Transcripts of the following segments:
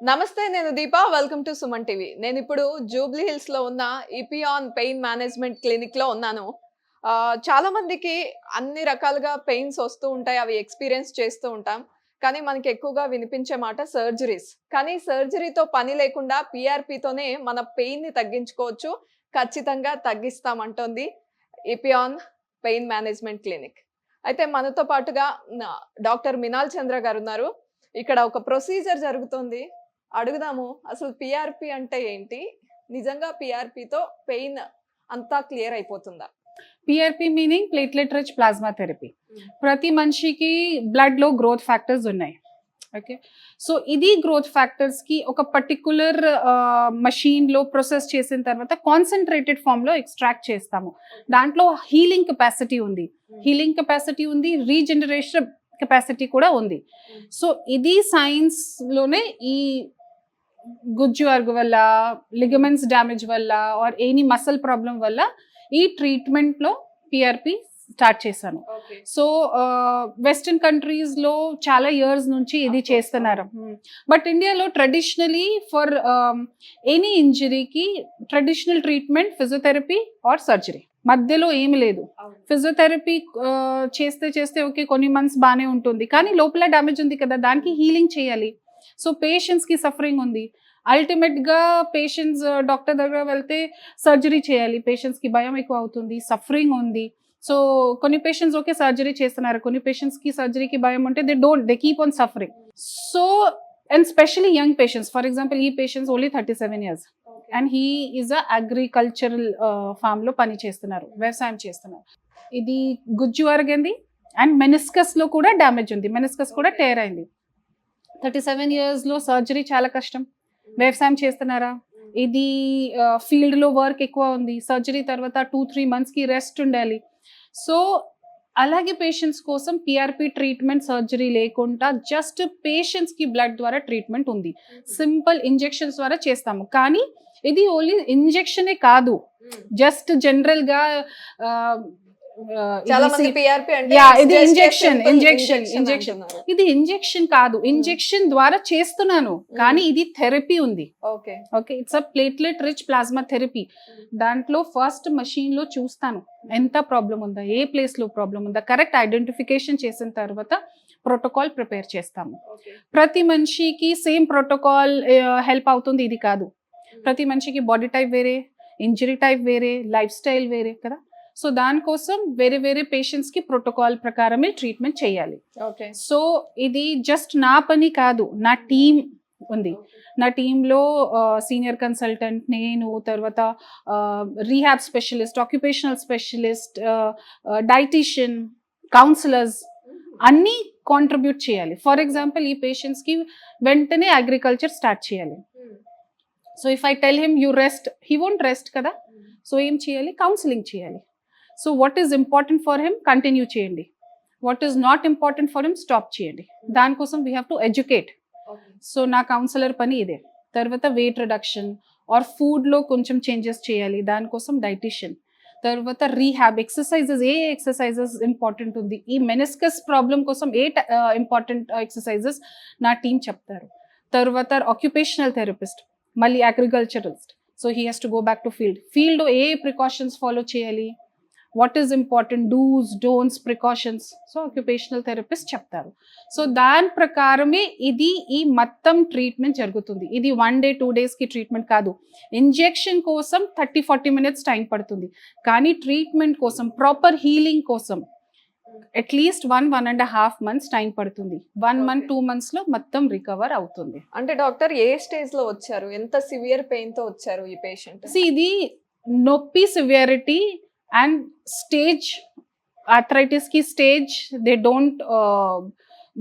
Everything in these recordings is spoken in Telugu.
నమస్తే, నేను Deepa. Welcome to Suman TV. నేను ఇప్పుడు జూబ్లీ హిల్స్ లో ఉన్న ఇపియాన్ పెయిన్ మేనేజ్మెంట్ క్లినిక్ లో ఉన్నాను. చాలా మందికి అన్ని రకాలుగా పెయిన్స్ వస్తూ ఉంటాయి, అవి ఎక్స్పీరియన్స్ చేస్తూ ఉంటాం. కానీ మనకి ఎక్కువగా వినిపించే మాట సర్జరీస్. కానీ సర్జరీతో పని లేకుండా పిఆర్పితోనే మన పెయిన్ ని తగ్గించుకోవచ్చు, ఖచ్చితంగా తగ్గిస్తామంటోంది ఇపియాన్ పెయిన్ మేనేజ్మెంట్ క్లినిక్. అయితే మనతో పాటుగా డాక్టర్ మినాల్ చంద్ర గారు ఉన్నారు. ఇక్కడ ఒక ప్రొసీజర్ జరుగుతుంది, అడుగుదాము అసలు పిఆర్పి అంటే ఏంటి, నిజంగా పిఆర్పితో పెయిన్ అంతా క్లియర్ అయిపోతుందా? PRP meaning platelet rich plasma therapy. ప్రతి మనిషికి బ్లడ్ లో గ్రోత్ ఫ్యాక్టర్స్ ఉన్నాయి. ఓకే, సో ఇది గ్రోత్ ఫ్యాక్టర్స్ కి ఒక పర్టికులర్ మషీన్ లో ప్రాసెస్ చేసిన తర్వాత కాన్సన్ట్రేటెడ్ ఫామ్ లో ఎక్స్ట్రాక్ట్ చేస్తాము. దాంట్లో హీలింగ్ కెపాసిటీ ఉంది, రీజనరేషన్ కెపాసిటీ కూడా ఉంది. సో ఇది సైన్స్ లోనే ఈ గుజ్జు అరుగు వల్ల, లిగమెంట్స్ డ్యామేజ్ వల్ల ఆర్ ఎనీ మసల్ ప్రాబ్లం వల్ల ఈ ట్రీట్మెంట్ లో పిఆర్పి స్టార్ట్ చేశాను. సో వెస్టర్న్ కంట్రీస్ లో చాలా ఇయర్స్ నుంచి ఇది చేస్తున్నారు. బట్ ఇండియాలో ట్రెడిషనలీ ఫర్ ఎనీ ఇంజరీకి traditional treatment physiotherapy or surgery, మధ్యలో ఏమి లేదు. ఫిజియోథెరపీ చేస్తే ఓకే, కొన్ని మంత్స్ బాగానే ఉంటుంది, కానీ లోపల డ్యామేజ్ ఉంది కదా, దానికి హీలింగ్ చేయాలి. సో పేషెంట్స్ కి సఫరింగ్ ఉంది. అల్టిమేట్ గా పేషెంట్స్ డాక్టర్ దగ్గర వెళ్తే సర్జరీ చేయాలి, పేషెంట్స్ కి భయం ఎక్కువ అవుతుంది, సఫరింగ్ ఉంది. సో కొన్ని పేషెంట్స్ ఓకే సర్జరీ చేస్తున్నారు, కొన్ని పేషెంట్స్ కి సర్జరీకి భయం ఉంటే they keep on suffering. So and specially young patients, for example ఈ patients only 37 years and he is a agricultural farm లో పని చేస్తున్నారు, వ్యవసాయం చేస్తున్నారు. ఇది గుజ్జు అరగింది అండ్ మెనిస్కస్ లో కూడా డ్యామేజ్ ఉంది, మెనిస్కస్ కూడా టేర్ అయింది. 37 years లో సర్జరీ చాలా కష్టం. వ్యవసాయం చేస్తున్నారా, ఇది ఫీల్డ్ లో వర్క్ ఎక్కువ ఉంది, సర్జరీ తర్వాత 2-3 months కి రెస్ట్ ఉండాలి. సో అలాగే పేషెంట్స్ కోసం పిఆర్పి ట్రీట్మెంట్ సర్జరీ లేకుండా జస్ట్ పేషెంట్స్ కి బ్లడ్ ద్వారా ట్రీట్మెంట్ ఉంది. సింపుల్ ఇంజెక్షన్స్ ద్వారా చేస్తాము. కానీ ఇది ఓన్లీ ఇంజెక్షనే కాదు, జస్ట్ జనరల్ గా ఇది ఇంజెక్షన్ ఇది ఇంజెక్షన్ కాదు, ఇంజెక్షన్ ద్వారా చేస్తున్నాను, కానీ ఇది థెరపీ ఉంది. Okay, it's a platelet rich plasma therapy. దాంట్లో ఫస్ట్ మషీన్ లో చూస్తాను ఎంత ప్రాబ్లం ఉందా, ఏ ప్లేస్ లో ప్రాబ్లం ఉందా, కరెక్ట్ ఐడెంటిఫికేషన్ చేసిన తర్వాత ప్రోటోకాల్ ప్రిపేర్ చేస్తాము. ప్రతి మనిషికి సేమ్ ప్రోటోకాల్ హెల్ప్ అవుతుంది ఇది కాదు. ప్రతి మనిషికి బాడీ టైప్ వేరే, ఇంజరీ టైప్ వేరే, లైఫ్ స్టైల్ వేరే కదా. సో దానికోసం వేరే వేరే పేషెంట్స్ కి ప్రోటోకాల్ ప్రకారమే ట్రీట్మెంట్ చేయాలి. సో ఇది జస్ట్ నా పని కాదు, నా టీమ్ ఉంది. నా టీంలో సీనియర్ కన్సల్టెంట్, నేను, తర్వాత rehab specialist, occupational specialist, dietician, counsellors అన్నీ కాంట్రిబ్యూట్ చేయాలి. ఫర్ ఎగ్జాంపుల్ ఈ పేషెంట్స్ కి వెంటనే అగ్రికల్చర్ స్టార్ట్ చేయాలి. So if I tell him you rest, he won't rest కదా. సో ఏం చేయాలి, కౌన్సిలింగ్ చేయాలి. So what is important for him continue చేయండి, what is not important for him stop చేయండి. దానికోసం we have to educate. So నా కౌన్సిలర్ పని ఇదే. తర్వాత వెయిట్ రిడక్షన్ ఆర్ ఫుడ్లో కొంచెం చేంజెస్ చేయాలి, దానికోసం డైటీషియన్. తర్వాత రీహాబ్ ఎక్సర్సైజెస్, ఏ ఎక్సర్సైజెస్ ఇంపార్టెంట్ ఉంది, ఈ మెనిస్కస్ ప్రాబ్లం కోసం ఏ ఇంపార్టెంట్ ఎక్సర్సైజెస్ నా టీం చెప్తారు. తర్వాత ఆక్యుపేషనల్ థెరపిస్ట్, మళ్ళీ agriculturalist. So he has to go back to field ఏ ప్రికాషన్స్ ఫాలో చేయాలి, what is important, dos don'ts, precautions. So occupational therapist చెప్తారు. సో దాని ప్రకారమే ఇది ఈ మొత్తం ట్రీట్మెంట్ జరుగుతుంది. ఇది 1 day 2 days కి ట్రీట్మెంట్ కాదు. ఇంజెక్షన్ కోసం 30-40 minutes టైం పడుతుంది, కానీ ట్రీట్మెంట్ కోసం, ప్రాపర్ హీలింగ్ కోసం అట్లీస్ట్ 1.5 months టైం పడుతుంది. 1 month 2 months లో మొత్తం రికవర్ అవుతుంది. అంటే డాక్టర్ ఏ స్టేజ్ లో వచ్చారు, ఎంత సివియర్ పెయిన్ తో వచ్చారు ఈ పేషెంట్? ఇది నొప్పి సివియారిటీ అండ్ స్టేజ్, ఆర్థరైటిస్ కి stage they don't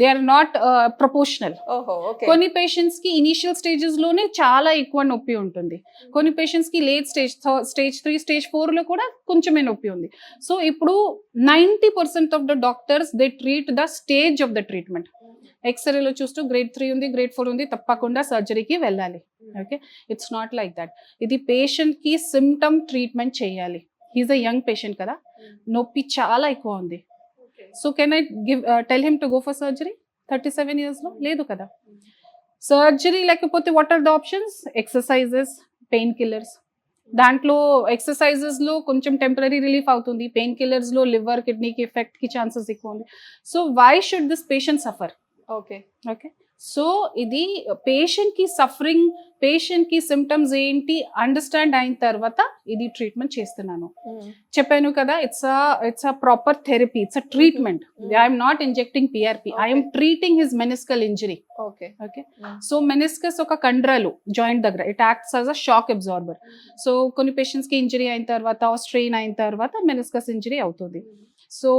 they are not proportional. ఓహో, ఓకే. కొన్ని పేషెంట్స్ కి ఇనిషియల్ స్టేజెస్ లోనే చాలా ఎక్కువ నొప్పి ఉంటుంది, కొన్ని పేషెంట్స్ కి లేట్ స్టేజ్ 3 స్టేజ్ 4 లో కూడా కొంచెమే నొప్పి ఉంది. సో ఇప్పుడు 90% of the doctors they treat the stage of the treatment. ఎక్స్రేలో చూస్తూ గ్రేడ్ 3 ఉంది, గ్రేడ్ 4 ఉంది, తప్పకుండా సర్జరీకి వెళ్ళాలి. Okay, it's not like that. ఇది పేషెంట్ కి సిమ్టమ్ ట్రీట్మెంట్ చేయాలి. హీస్ అ యంగ్ పేషెంట్ కదా, నొప్పి చాలా ఎక్కువ ఉంది. So can I tell him to go for surgery 37 years లో? లేదు కదా. సర్జరీ లేకపోతే what are the options? Exercises, pain killers. దాంట్లో ఎక్సర్సైజెస్ లో కొంచెం టెంపరీ రిలీఫ్ అవుతుంది, పెయిన్ కిల్లర్స్ లో లివర్ కిడ్నీకి ఎఫెక్ట్ కి ఛాన్సెస్ ఎక్కువ ఉంది. So why should this patient suffer? Okay, okay, so ఇది పేషెంట్ కి సఫరింగ్, పేషెంట్ కి సిమ్టమ్స్ ఏంటి అండర్స్టాండ్ అయిన తర్వాత ఇది ట్రీట్మెంట్ చేస్తున్నాను. చెప్పాను కదా, it's a proper therapy, it's a treatment. I'm not injecting PRP, I'm treating his meniscal injury. Okay, okay, so meniscus ఒక కండరాలు జాయింట్ దగ్గర, it acts as a shock absorber. So కొన్ని పేషెంట్స్ కి ఇంజరీ అయిన తర్వాత, స్ట్రెయిన్ అయిన తర్వాత మెనిస్కస్ ఇంజరీ అవుతుంది. సో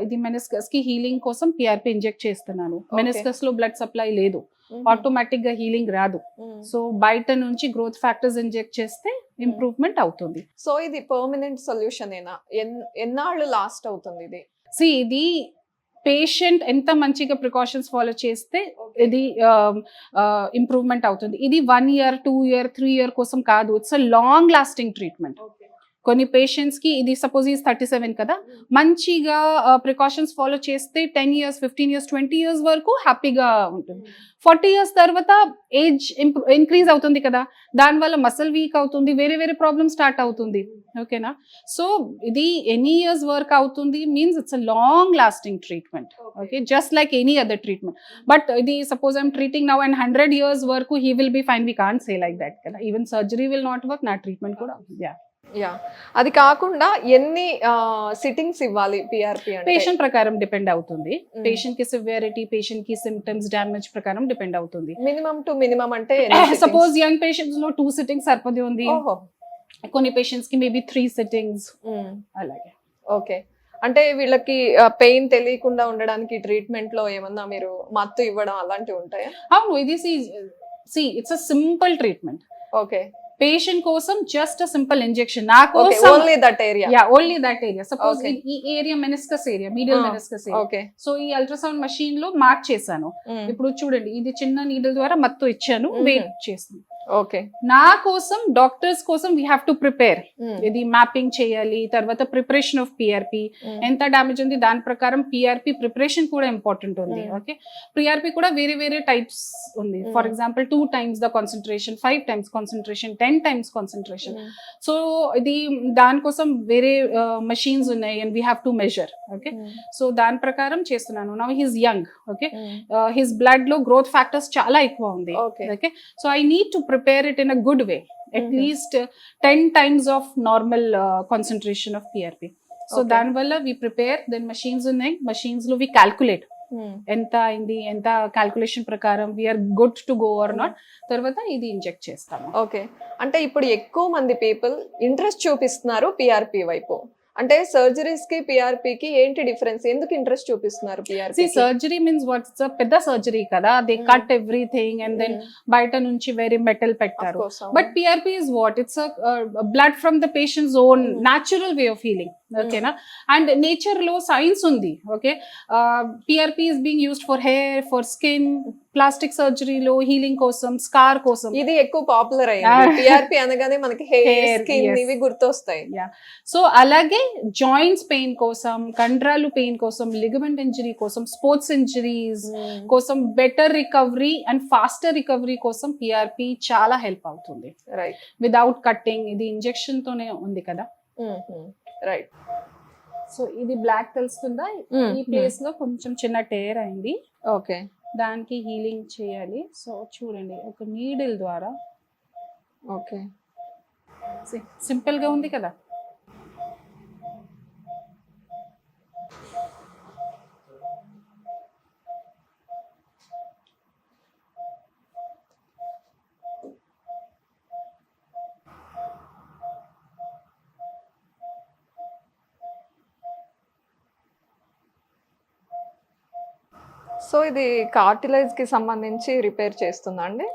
ఇది మెనిస్కస్ కి హీలింగ్ కోసం పిఆర్పి ఇంజెక్ట్ చేస్తున్నాను. మెనిస్కస్ లో బ్లడ్ సప్లై లేదు, ఆటోమేటిక్ గా హీలింగ్ రాదు. సో బయట నుంచి గ్రోత్ ఫ్యాక్టర్స్ ఇంజెక్ట్ చేస్తే ఇంప్రూవ్మెంట్ అవుతుంది. సో ఇది పర్మనెంట్ సొల్యూషన్ ఏనా? ఎన్నాళ్ళు లాస్ట్ అవుతుంది ఇది? ఇది పేషెంట్ ఎంత మంచిగా ప్రికాషన్స్ ఫాలో చేస్తే ఇది ఇంప్రూవ్మెంట్ అవుతుంది. ఇది 1 year 2 year 3 year కోసం కాదు, it's a long lasting treatment. కొన్ని పేషెంట్స్ కి ఇది సపోజ్ ఈజ్ 37 కదా, మంచిగా ప్రికాషన్స్ ఫాలో చేస్తే 10 years 15 years 20 years వరకు హ్యాపీగా ఉంటుంది. 40 years తర్వాత ఏజ్ ఇంక్రీజ్ అవుతుంది కదా, దానివల్ల మసిల్ వీక్ అవుతుంది, వేరే వేరే ప్రాబ్లమ్ స్టార్ట్ అవుతుంది. ఓకేనా, సో ఇది ఎనీ ఇయర్స్ వర్క్ అవుతుంది, means it's a long lasting treatment. Okay, just like any other treatment. But ఇది suppose I'm treating now and 100 years వరకు he will be fine, we can't say like that కదా. Even surgery will not work, నా ట్రీట్మెంట్ కూడా. యా, అది కాకుండా ఎన్ని సిట్టింగ్స్ ఇవ్వాలి పిఆర్పి అంటే? పేషెంట్ ప్రకారం డిపెండ్ అవుతుంది. పేషెంట్ కి సివియారిటీ, పేషెంట్ కి సిమ్టమ్స్, డ్యామేజ్ ప్రకారం డిపెండ్ అవుతుంది. మినిమం టు మినిమం అంటే సపోజ్ యంగ్ పేషెంట్స్ లో 2 sittings సరిపోతుంది ఉంది, కొన్ని పేషెంట్స్ కి మేబీ 3 sittings అలాగే. ఓకే, అంటే వీళ్ళకి పెయిన్ తెలియకుండా ఉండడానికి ట్రీట్మెంట్ లో ఏమన్నా మీరు మత్తు ఇవ్వడం అలాంటివి ఉంటాయా? అవును, ఇది it's a simple treatment. Okay, patient కోసం జస్ట్ అ సింపుల్ ఇంజెక్షన్. నా కోసం ఓన్లీ దట్ ఏరియా. సపోజ్ ఈ area meniscus area, medial meniscus area. Okay, so ఈ అల్ట్రాసౌండ్ మెషిన్ లో మార్క్ చేశాను. ఇప్పుడు చూడండి, ఇది చిన్న నీడిల్ ద్వారా మత్తు ఇచ్చాను, వెయిట్ చేస్తాను. ఓకే, నా కోసం, డాక్టర్స్ కోసం వీ హ్యావ్ టు ప్రిపేర్. ఇది మ్యాపింగ్ చేయాలి, తర్వాత ప్రిపరేషన్ ఆఫ్ పిఆర్పి, ఎంత డ్యామేజ్ ఉంది దాని ప్రకారం పిఆర్పి ప్రిపరేషన్ కూడా ఇంపార్టెంట్ ఉంది. ఓకే, పిఆర్పి కూడా వేరే వేరే టైప్స్ ఉంది. For example 2 times the concentration, 5 times concentration, 10 times concentration. So ఇది దానికోసం వేరే మషీన్స్ ఉన్నాయి and we have to measure. Okay, so దాని ప్రకారం చేస్తున్నాను. Now he's young. Okay, his blood లో గ్రోత్ ఫ్యాక్టర్స్ చాలా ఎక్కువ ఉంది. Okay, so I need to prepare it in a good way, at least 10 times of normal concentration of PRP. So dan valla we prepare, then machines unnai, machines lo we calculate enta indi, enta calculation prakaram we are good to go or not, tarvata idi inject chestamu. Okay, అంటే ఇప్పుడు ఎక్కువ మంది పీపుల్ ఇంట్రెస్ట్ చూపిస్తున్నారు పిఆర్పి వైపు. అంటే సర్జరీస్ కి పిఆర్పి కి ఏంటి డిఫరెన్స్? ఎందుకు ఇంట్రెస్ట్ చూపిస్తున్నారు పిఆర్పి? సర్జరీ మీన్స్ వాట్స్ పెద్ద సర్జరీ కదా, they cut everything and then బయట నుంచి వేరే మెటల్ పెట్టారు. But PRP is what, it's blood from the patient's own natural way of healing. ఓకేనా, అండ్ నేచర్ లో సైన్స్ ఉంది. Okay, PRP is being used for hair, for skin, plastic సర్జరీలో హీలింగ్ కోసం, స్కార్ కోసం ఇది ఎక్కువ పాపులర్ అయ్యింది. పిఆర్పి అనగానే మనకి హెయిర్, స్కిన్ ఇవి గుర్తొస్తాయి. సో అలాగే జాయింట్స్ పెయిన్ కోసం, కండరాలు పెయిన్ కోసం, లిగమెంట్ ఇంజరీ కోసం, స్పోర్ట్స్ ఇంజరీస్ కోసం, better recovery and faster recovery కోసం పిఆర్పి చాలా హెల్ప్ అవుతుంది. Right, without cutting. ఇది ఇంజెక్షన్ తోనే ఉంది కదా. రైట్, సో ఇది బ్లాక్ తెలుస్తుందా, ఈ ప్లేస్ లో కొంచెం చిన్న టేర్ అయింది. ఓకే, దానికి హీలింగ్ చేయాలి. సో చూడండి, ఒక నీడిల్ ద్వారా. ఓకే, సింపుల్ గా ఉంది కదా. సో ఇది కార్టిలేజ్ కి సంబంధించి రిపేర్ చేస్తుందా అండి?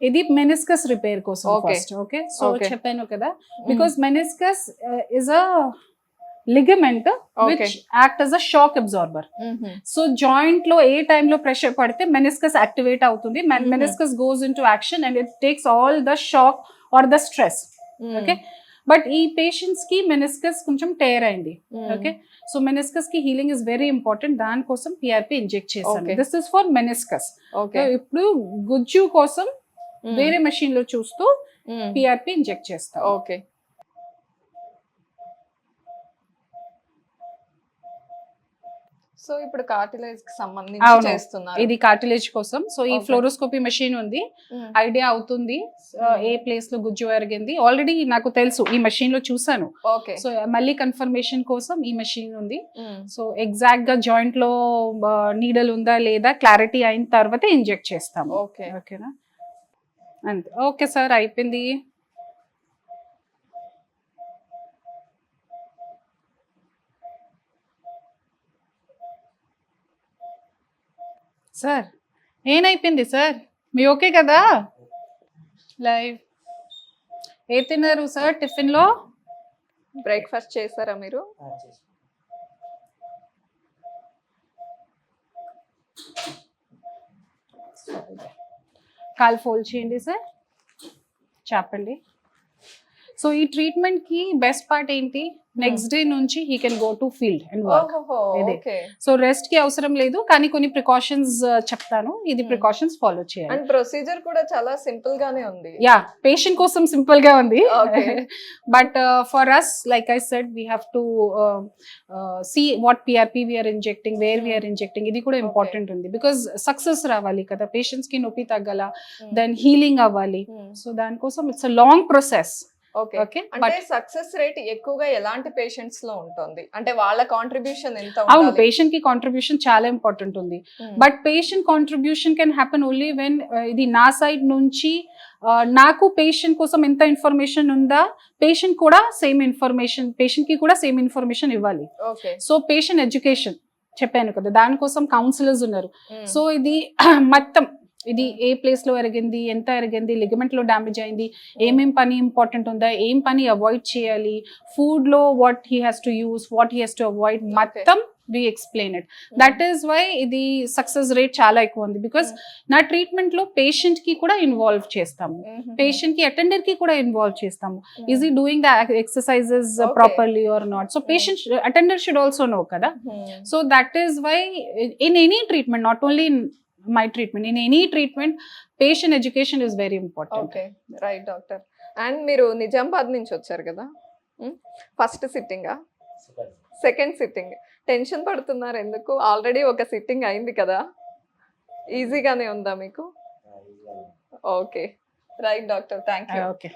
ఇది మెనిస్కస్ రిపేర్ కోసం Okay. First. Okay, so Okay. చెప్పాను కదా, because meniscus is a ligament which act as a shock absorber. So joint లో ఏ టైంలో ప్రెషర్ పడితే మెనిస్కస్ యాక్టివేట్ అవుతుంది, meniscus goes into action and it takes all the shock or the stress. Okay, but ఈ పేషెంట్స్ కి మెనిస్కస్ కొంచెం టేర్ అయింది. ఓకే, సో మెనిస్కస్ కి హీలింగ్ ఇస్ వెరీ ఇంపార్టెంట్. దానికోసం పిఆర్పి ఇంజెక్ట్ చేశాను. Okay. This is for meniscus. Okay. ఇప్పుడు గుజ్జు కోసం వేరే మెషిన్ లో చూస్తూ పిఆర్పి ఇంజెక్ట్ చేస్తాం. ఓకే. సో ఇప్పుడు కార్టిలేజ్ కి సంబంధించి అవును. చేస్తున్నారు. ఇది కార్టిలేజ్ కోసం. సో ఈ Okay. ఫ్లోరోస్కోపీ మెషిన్ ఉంది, ఐడియా అవుతుంది ఏ ప్లేస్ లో గుజ్జు ఎరిగింది. ఆల్రెడీ నాకు తెలుసు, ఈ మెషిన్ లో చూసాను. ఓకే. సో మళ్ళీ కన్ఫర్మేషన్ కోసం ఈ మెషిన్ ఉంది. సో ఎగ్జాక్ట్ గా జాయింట్ లో నీడల్ ఉందా లేదా క్లారిటీ అయిన తర్వాత ఇంజెక్ట్ చేస్తాము. ఓకే. ఓకేనా, అంతే. ఓకే సార్, అయిపోయింది. సార్ ఏనైపోయింది సార్, మీ ఓకే కదా? లైవ్ ఏ తిన్నారు సార్ టిఫిన్ లో? బ్రేక్ఫాస్ట్ చేశారా మీరు? కాల్ ఫోల్డ్ చేయండి సార్, చెప్పండి. సో ఈ ట్రీట్మెంట్ కి బెస్ట్ పార్ట్ ఏంటి, నెక్స్ట్ డే నుంచి he can go to field and work. ఇదే. ఓకే. సో రెస్ట్ కి అవసరం లేదు, కానీ కొన్ని ప్రికాషన్స్ చెప్తాను, ఇది ప్రికాషన్స్ ఫాలో చేయాలి. అండ్ ప్రొసీజర్ కూడా చాలా సింపుల్ గానే ఉంది. యా, పేషెంట్ కోసం సింపుల్ గా ఉంది, Okay. But for us like I said we have to see what PRP we're injecting, where we're injecting, ఇది కూడా ఇంపార్టెంట్ ఉంది. బికాస్ సక్సెస్ రావాలి కదా, పేషెంట్స్ కి నొప్పి తగ్గల, దెన్ హీలింగ్ అవ్వాలి. సో దానికోసం it's a long process. Okay. Okay, అంటే సక్సెస్ రేట్ ఎక్కువగా ఎలాంటి పేషెంట్స్ లో ఉంటుంది, అంటే వాళ్ళ కాంట్రిబ్యూషన్ ఎంత అవును, ఉండాలి? పేషెంట్ కి కాంట్రిబ్యూషన్ చాలా ఇంపార్టెంట్ ఉంది. But patient contribution can happen only when ఇది నా సైడ్ నుంచి నాకు పేషెంట్ కోసం ఎంత ఇన్ఫర్మేషన్ ఉందా, పేషెంట్ కూడా సేమ్ ఇన్ఫర్మేషన్, పేషెంట్ కి కూడా సేమ్ ఇన్ఫర్మేషన్ ఇవ్వాలి. ఓకే. సో పేషెంట్ ఎడ్యుకేషన్ చెప్పాను కదా, దానికోసం కౌన్సిలర్స్ ఉన్నారు. సో ఇది మొత్తం ఇది ఏ ప్లేస్ లో ఎరిగింది, ఎంత ఎరిగింది, లిగమెంట్ లో డ్యామేజ్ అయింది, ఏమేం పని ఇంపార్టెంట్ ఉందా, ఏం పని అవాయిడ్ చేయాలి, ఫుడ్ లో what he has to use, what he has to avoid, మొత్తం we explain it. That is why ఇది సక్సెస్ రేట్ చాలా ఎక్కువ ఉంది. బికాస్ నా ట్రీట్మెంట్ లో పేషెంట్ కి కూడా ఇన్వాల్వ్ చేస్తాము, పేషెంట్ కి అటెండర్ కి కూడా ఇన్వాల్వ్ చేస్తాము. Is he doing the exercises properly or not. So patient attender should also know కదా. So that is why in any treatment, not only in my treatment, in any treatment, patient education is very important. Okay, right doctor. And మీరు నిజామాబాద్ నుంచి వచ్చారు కదా, ఫస్ట్ సిట్టింగా సెకండ్ సిట్టింగ్? టెన్షన్ పడుతున్నారు ఎందుకు? ఆల్రెడీ ఒక సిట్టింగ్ అయింది కదా, ఈజీగానే ఉందా మీకు? Okay, right doctor, thank you. Okay.